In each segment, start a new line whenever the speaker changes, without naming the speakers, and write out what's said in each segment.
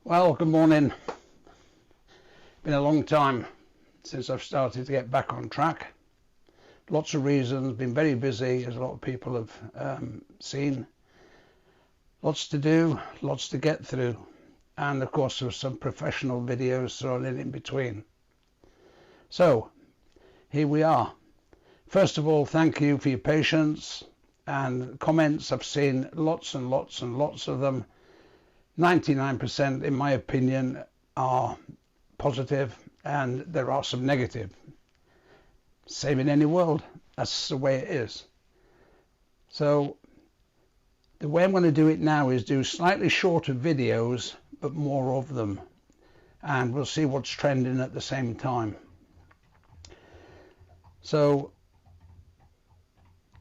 Well, good morning. Been a long time since I've started to get back on track. Lots of reasons, been very busy, as a lot of people have seen. Lots to do, lots to get through, and of course there were some professional videos thrown in between. So, here we are. First of all, thank you for your patience and comments. I've seen lots and lots and lots of them. 99% in my opinion are positive, and there are some negative. Same in any world, that's the way it is. So the way I'm going to do it now is do slightly shorter videos but more of them, and we'll see what's trending at the same time. So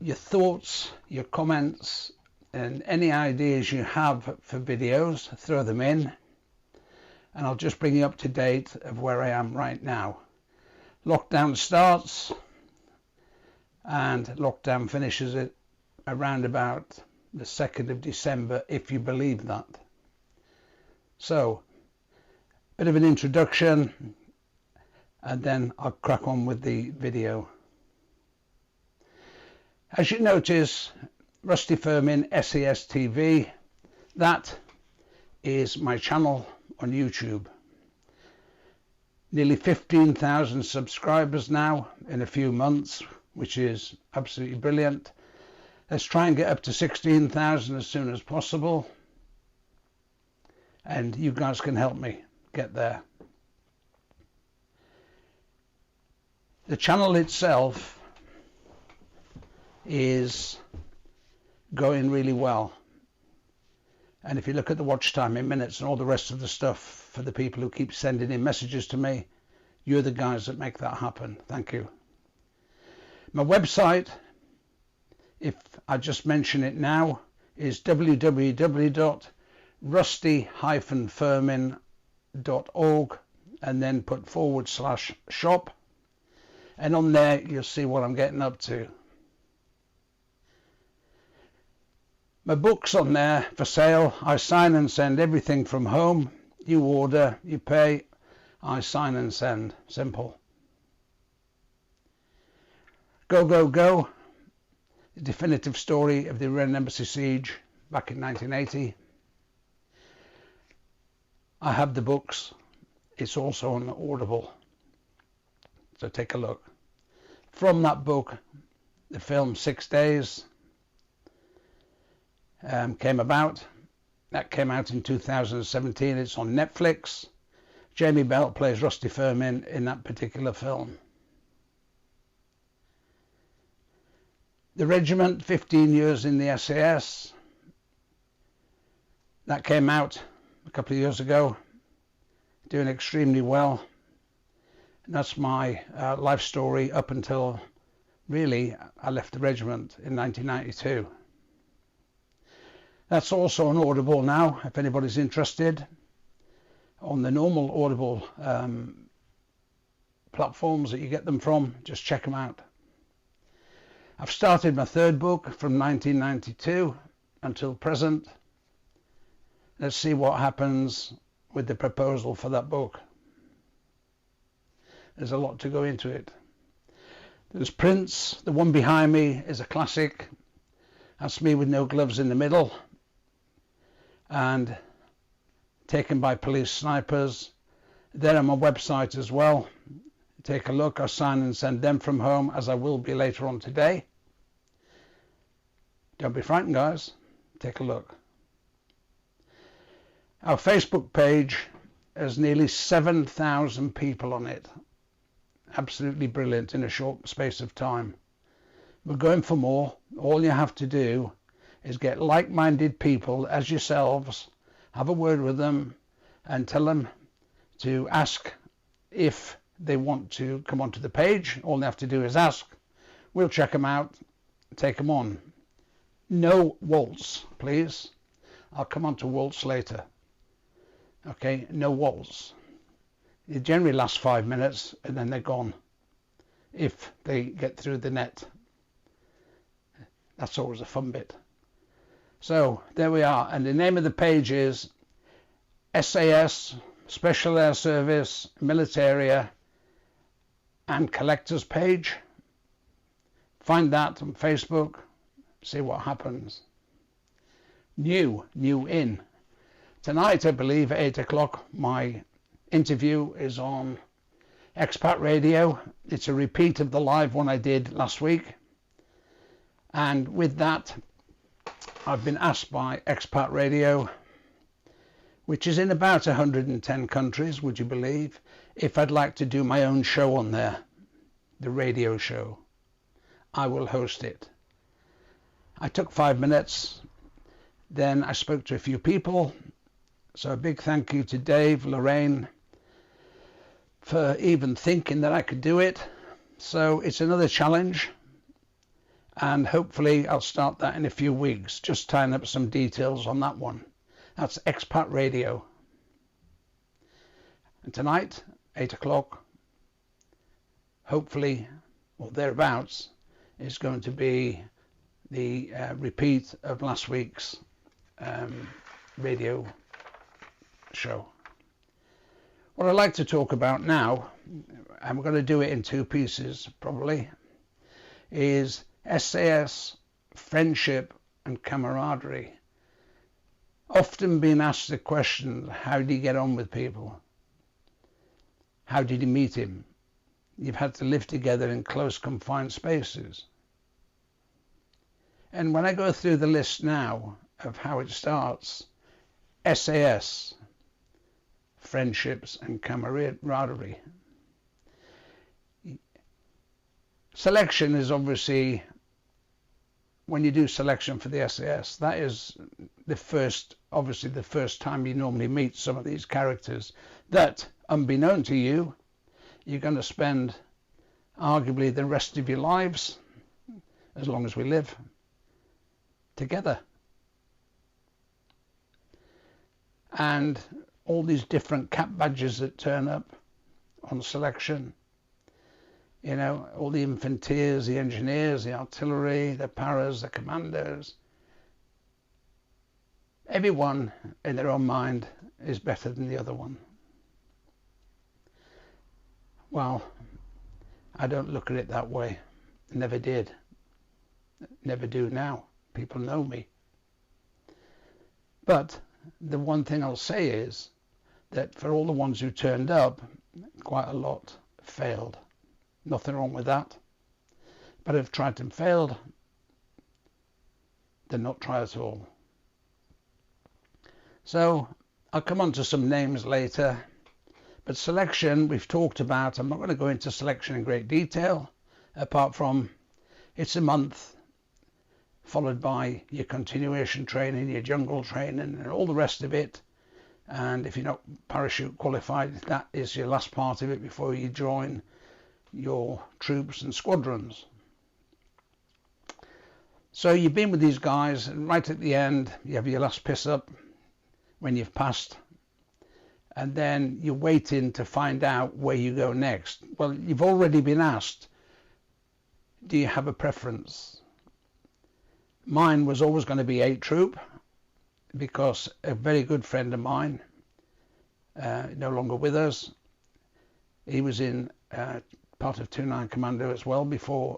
your thoughts, your comments, and any ideas you have for videos, throw them in, and I'll just bring you up to date of where I am right now. Lockdown starts and lockdown finishes it around about the 2nd of December, if you believe that. So, bit of an introduction, and then I'll crack on with the video. As you notice, Rusty Firmin SAS TV, that is my channel on YouTube. Nearly 15,000 subscribers now in a few months, which is absolutely brilliant. Let's try and get up to 16,000 as soon as possible, and you guys can help me get there. The channel itself is going really well, and if you look at the watch time in minutes and all the rest of the stuff, for the people who keep sending in messages to me, you're the guys that make that happen. Thank you. My website, if I just mention it now, is www.rusty-firmin.org, and then put /shop, and on there you'll see what I'm getting up to. My book's on there for sale. I sign and send everything from home. You order, you pay, I sign and send. Simple. Go, Go, Go. The definitive story of the Iran Embassy siege back in 1980. I have the books. It's also on Audible. So take a look. From that book, the film 6 Days came about. That came out in 2017. It's on Netflix. Jamie Bell plays Rusty Firmin in that particular film. The regiment, 15 years in the SAS. That came out a couple of years ago. Doing extremely well. And that's my life story up until, really, I left the regiment in 1992. That's also on Audible now, if anybody's interested. On the normal Audible platforms that you get them from, just check them out. I've started my third book from 1992 until present. Let's see what happens with the proposal for that book. There's a lot to go into it. There's Prince. The one behind me is a classic. That's me with no gloves in the middle, and taken by police snipers. They're on my website as well. Take a look. I sign and send them from home, as I will be later on today. Don't be frightened, guys. Take a look. Our Facebook page has nearly 7,000 people on it. Absolutely brilliant in a short space of time. We're going for more. All you have to do is get like-minded people as yourselves, have a word with them, and tell them to ask if they want to come onto the page. All they have to do is ask. We'll check them out, take them on. No waltz, please. I'll come on to waltz later. Okay, no waltz. It generally lasts 5 minutes and then they're gone, if they get through the net. That's always a fun bit. So there we are, and the name of the page is SAS, Special Air Service, Militaria, and Collectors page. Find that on Facebook, see what happens. New in. Tonight, I believe, at 8 o'clock, my interview is on Expat Radio. It's a repeat of the live one I did last week. And with that, I've been asked by Expat Radio, which is in about 110 countries, would you believe, if I'd like to do my own show on there, the radio show. I will host it. I took 5 minutes, then I spoke to a few people. So a big thank you to Dave, Lorraine, for even thinking that I could do it. So it's another challenge, and hopefully I'll start that in a few weeks, just tying up some details on that one. That's Expat Radio. And tonight, 8 o'clock, hopefully, or thereabouts, is going to be the repeat of last week's radio show. What I'd like to talk about now, I'm going to do it in two pieces probably, is SAS, friendship and camaraderie. Often been asked the question, how do you get on with people? How did you meet him? You've had to live together in close confined spaces. And when I go through the list now of how it starts, SAS, friendships and camaraderie. Selection is obviously, when you do selection for the SAS, that is the first time you normally meet some of these characters that, unbeknown to you, you're going to spend arguably the rest of your lives, as long as we live, together. And all these different cap badges that turn up on selection, you know, all the infanteers, the engineers, the artillery, the paras, the commandos, everyone in their own mind is better than the other one. Well, I don't look at it that way. Never did. Never do now. People know me. But the one thing I'll say is that for all the ones who turned up, quite a lot failed. Nothing wrong with that. But if tried and failed, then not try at all. So I'll come on to some names later. But selection, we've talked about. I'm not going to go into selection in great detail, apart from it's a month, followed by your continuation training, your jungle training, and all the rest of it. And if you're not parachute qualified, that is your last part of it before you join your troops and squadrons. So you've been with these guys, and right at the end, you have your last piss up when you've passed. And then you're waiting to find out where you go next. Well, you've already been asked, do you have a preference? Mine was always going to be 8 Troop, because a very good friend of mine, no longer with us, he was in part of 29 Commando as well,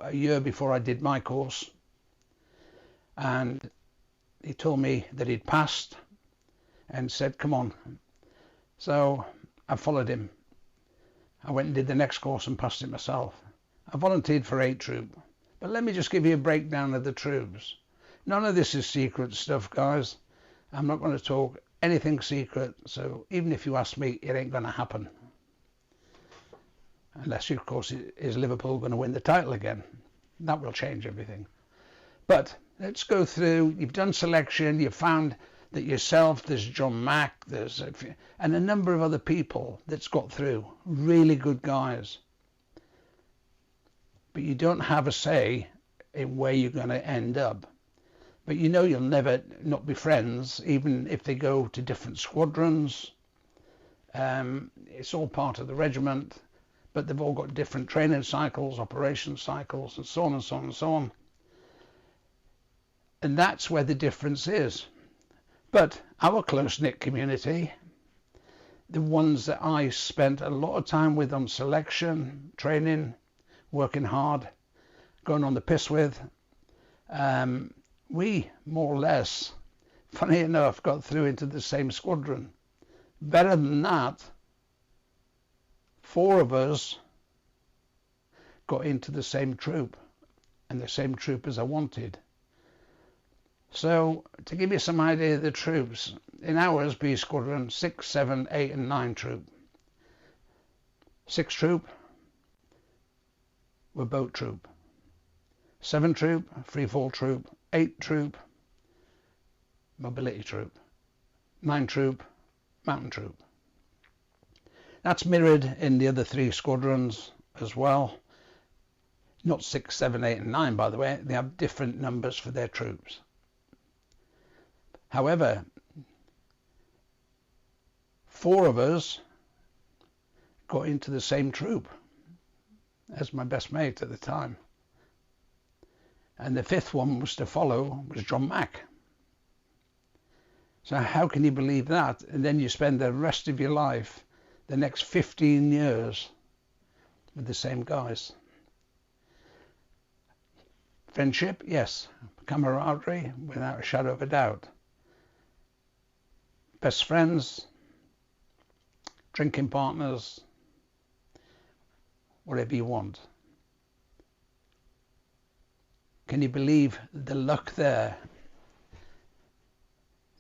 a year before I did my course. And he told me that he'd passed and said, come on. So I followed him. I went and did the next course and passed it myself. I volunteered for 8 Troop. But let me just give you a breakdown of the troops. None of this is secret stuff, guys. I'm not going to talk anything secret, so even if you ask me, it ain't going to happen. Unless, of course, is Liverpool going to win the title again? That will change everything. But let's go through. You've done selection. You've found that yourself, there's John Mack, and a number of other people that's got through. Really good guys. But you don't have a say in where you're going to end up. But you know you'll never not be friends, even if they go to different squadrons. It's all part of the regiment, but they've all got different training cycles, operation cycles, and so on and so on and so on. And that's where the difference is. But our close-knit community, the ones that I spent a lot of time with on selection, training, working hard, going on the piss with, we more or less, funny enough, got through into the same squadron. Better than that, 4 of us got into the same troop, and the same troop as I wanted. So to give you some idea of the troops, in ours B squadron, 6, 7, 8 and 9 troop. 6 troop were boat troop. 7 troop, free fall troop. 8 troop, mobility troop. 9 troop, mountain troop. That's mirrored in the other 3 squadrons as well. Not 6, 7, 8 and 9, by the way. They have different numbers for their troops. However, 4 of us got into the same troop as my best mate at the time. And the 5th one was to follow was John Mack. So how can you believe that? And then you spend the rest of your life, the next 15 years, with the same guys. Friendship, yes. Camaraderie, without a shadow of a doubt. Best friends, drinking partners, whatever you want. Can you believe the luck there?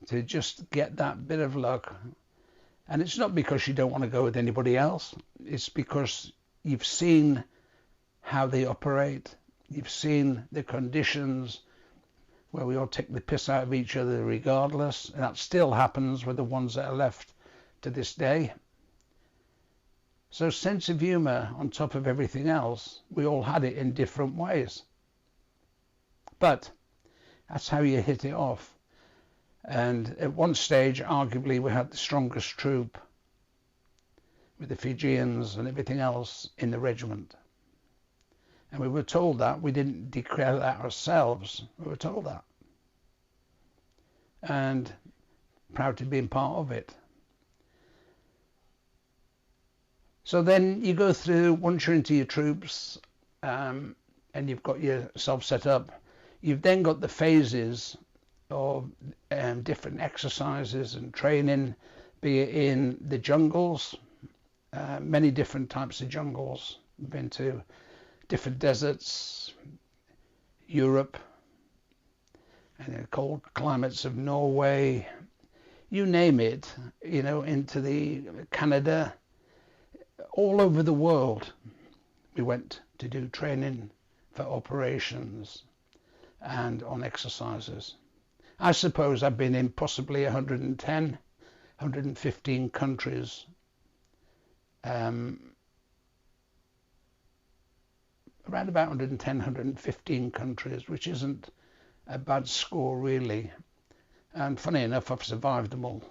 To just get that bit of luck. And it's not because you don't want to go with anybody else. It's because you've seen how they operate. You've seen the conditions where we all take the piss out of each other regardless. And that still happens with the ones that are left to this day. So sense of humour on top of everything else, we all had it in different ways. But that's how you hit it off. And at one stage, arguably, we had the strongest troop with the Fijians and everything else in the regiment. And we were told that. We didn't declare that ourselves. We were told that. And proud to be part of it. So then you go through, once you're into your troops, and you've got yourself set up, you've then got the phases of different exercises and training, be it in the jungles, many different types of jungles. We've been to different deserts, Europe, and the cold climates of Norway, you name it, into the Canada, all over the world. We went to do training for operations and on exercises. I suppose I've been in possibly 110, 115 countries. Around about 110, 115 countries, which isn't a bad score really. And funny enough, I've survived them all.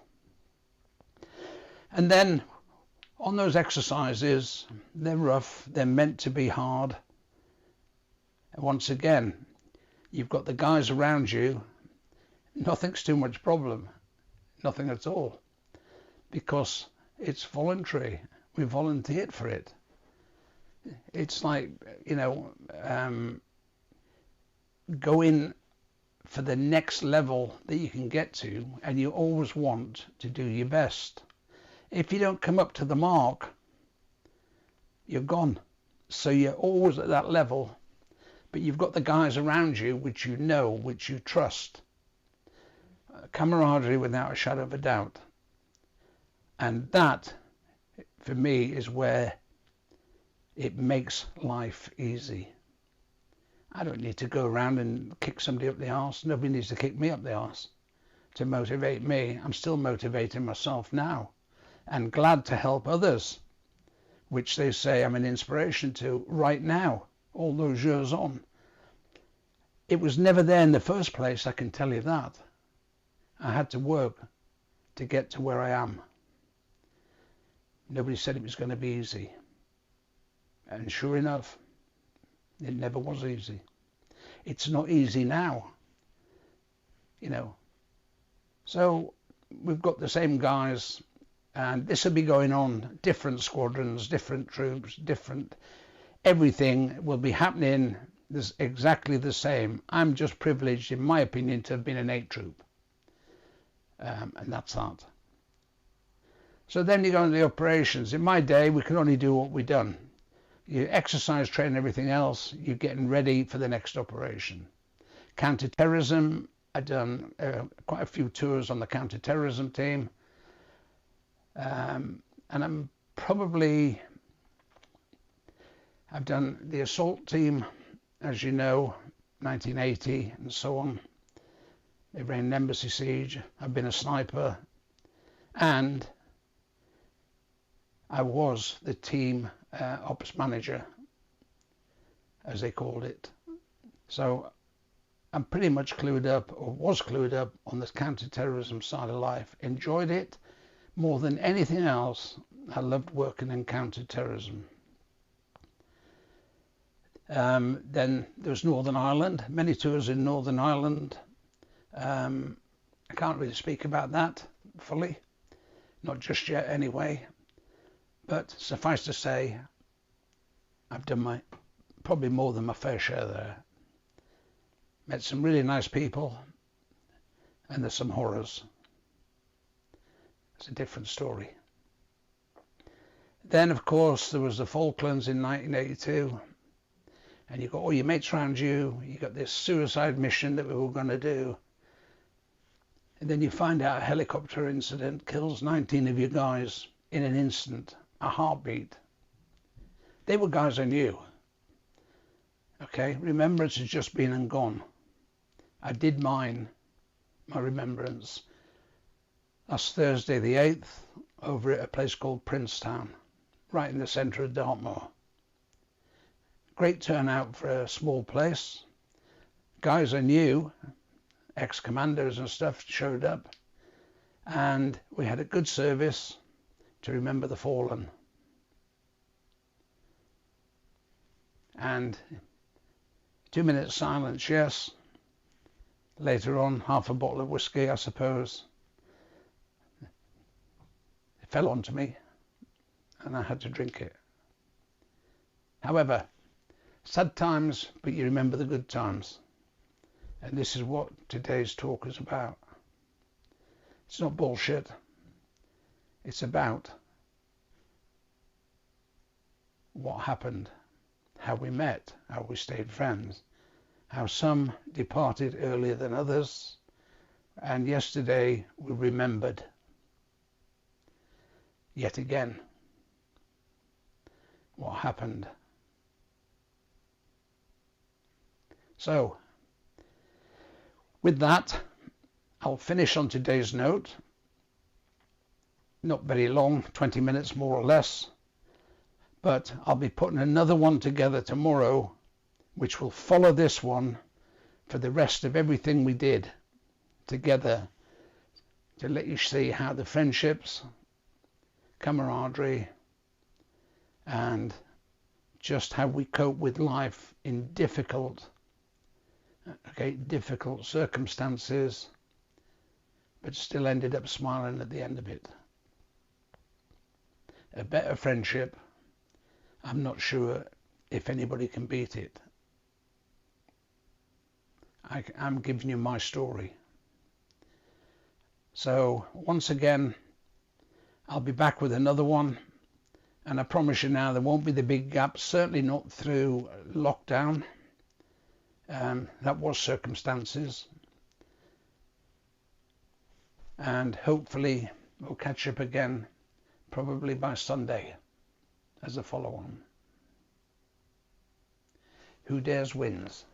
And then on those exercises, they're rough, they're meant to be hard. And once again, you've got the guys around you. Nothing's too much problem, nothing at all, because it's voluntary. We volunteered for it. It's like, going for the next level that you can get to, and you always want to do your best. If you don't come up to the mark, you're gone. So you're always at that level, but you've got the guys around you which you know, which you trust. Camaraderie without a shadow of a doubt. And that, for me, is where it makes life easy. I don't need to go around and kick somebody up the arse. Nobody needs to kick me up the arse to motivate me. I'm still motivating myself now and glad to help others, which they say I'm an inspiration to right now, all those years on. It was never there in the first place, I can tell you that. I had to work to get to where I am. Nobody said it was going to be easy. And sure enough, it never was easy. It's not easy now, So we've got the same guys And this will be going on, different squadrons, different troops, different, everything will be happening this exactly the same. I'm just privileged, in my opinion, to have been an 8 troop. And that's that. So then you go into the operations. In my day, we could only do what we done. You exercise, train, everything else, you're getting ready for the next operation. Counter-terrorism, I've done quite a few tours on the counter-terrorism team. And I've done the assault team, as you know, 1980 and so on. They ran an embassy siege. I've been a sniper, and I was the team ops manager, as they called it. So I'm pretty much clued up, or was clued up, on the counter-terrorism side of life. Enjoyed it more than anything else. I loved working in counter-terrorism. Then there was Northern Ireland, many tours in Northern Ireland. I can't really speak about that fully, not just yet anyway. But suffice to say, I've done probably more than my fair share there. Met some really nice people, and there's some horrors. It's a different story. Then, of course, there was the Falklands in 1982, and you've got all your mates around you. You got this suicide mission that we were going to do, and then you find out a helicopter incident kills 19 of your guys in an instant, a heartbeat. They were guys I knew. Okay, remembrance has just been and gone. I did my remembrance last Thursday the 8th over at a place called Princetown, right in the centre of Dartmoor. Great turnout for a small place. Guys I knew, ex-commanders and stuff, showed up, and we had a good service to remember the fallen. And 2 minutes silence, yes. Later on, half a bottle of whiskey, I suppose. It fell onto me, and I had to drink it. However, sad times, but you remember the good times. And this is what today's talk is about. It's not bullshit. It's about what happened, how we met, how we stayed friends, how some departed earlier than others, and yesterday we remembered yet again what happened. So, with that, I'll finish on today's note. Not very long, 20 minutes more or less, but I'll be putting another one together tomorrow which will follow this one for the rest of everything we did together, to let you see how the friendships, camaraderie, and just how we cope with life in difficult circumstances, but still ended up smiling at the end of it. A better friendship, I'm not sure if anybody can beat it. I'm giving you my story. So once again, I'll be back with another one, and I promise you now there won't be the big gaps, certainly not through lockdown. That was circumstances, and hopefully we'll catch up again probably by Sunday as a follow-on. Who dares wins.